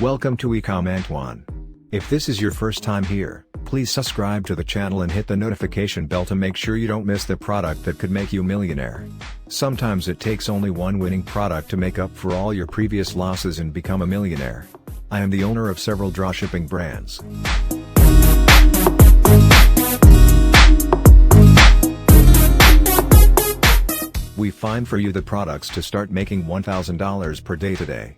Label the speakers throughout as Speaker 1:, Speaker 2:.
Speaker 1: Welcome to EcomAntoine. If this is your first time here, please subscribe to the channel and hit the notification bell to make sure you don't miss the product that could make you a millionaire. Sometimes it takes only one winning product to make up for all your previous losses and become a millionaire. I am the owner of several dropshipping brands. We find for you the products to start making $1,000 per day today.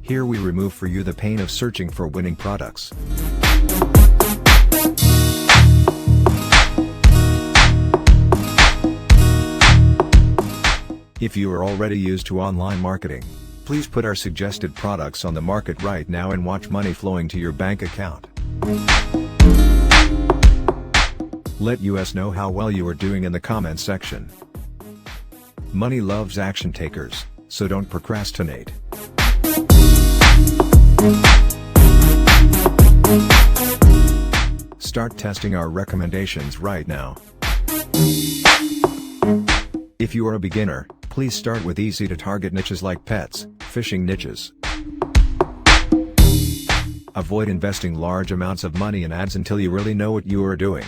Speaker 1: Here we remove for you the pain of searching for winning products. If you are already used to online marketing, please put our suggested products on the market right now and watch money flowing to your bank account. Let us know how well you are doing in the comments section. Money loves action takers, so don't procrastinate. Start testing our recommendations right now. If you are a beginner, please start with easy to target niches like pets, fishing niches. Avoid investing large amounts of money in ads until you really know what you are doing.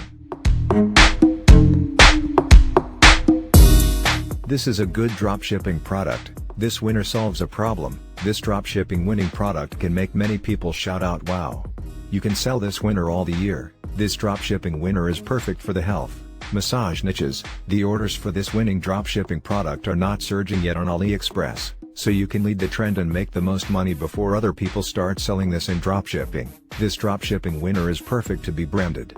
Speaker 1: This is a good dropshipping product. This winner solves a problem. This dropshipping winning product can make many people shout out wow. You can sell this winner all the year. This dropshipping winner is perfect for the health, massage niches. The orders for this winning dropshipping product are not surging yet on AliExpress, so you can lead the trend and make the most money before other people start selling this in dropshipping. This dropshipping winner is perfect to be branded.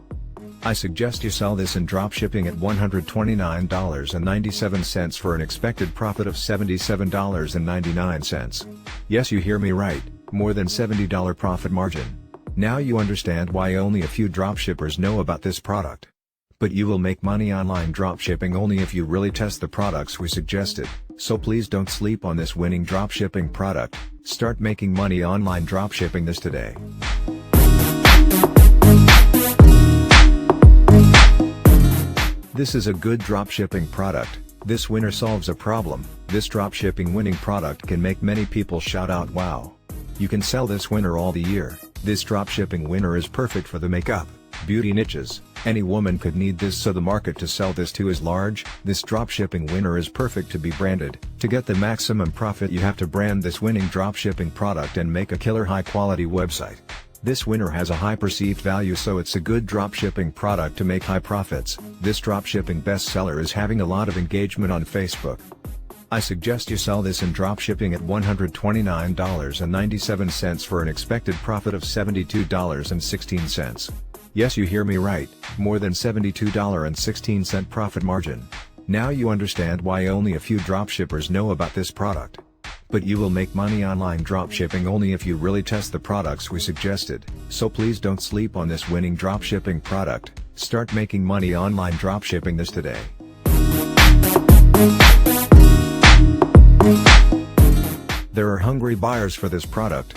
Speaker 1: I suggest you sell this in dropshipping at $129.97 for an expected profit of $77.99. Yes, you hear me right, more than $70 profit margin. Now you understand why only a few dropshippers know about this product. But you will make money online dropshipping only if you really test the products we suggested, so please don't sleep on this winning dropshipping product. Start making money online dropshipping this today. This is a good dropshipping product. This winner solves a problem. This dropshipping winning product can make many people shout out wow. You can sell this winner all the year. This dropshipping winner is perfect for the makeup, beauty niches. Any woman could need this, so the market to sell this to is large. This dropshipping winner is perfect to be branded. To get the maximum profit, you have to brand this winning dropshipping product and make a killer high quality website. This winner has a high perceived value, so it's a good dropshipping product to make high profits. This dropshipping bestseller is having a lot of engagement on Facebook. I suggest you sell this in dropshipping at $129.97 for an expected profit of $72.16. Yes, you hear me right, more than $72.16 profit margin. Now you understand why only a few dropshippers know about this product. But you will make money online dropshipping only if you really test the products we suggested, so please don't sleep on this winning dropshipping product. Start making money online dropshipping this today. There are hungry buyers for this product.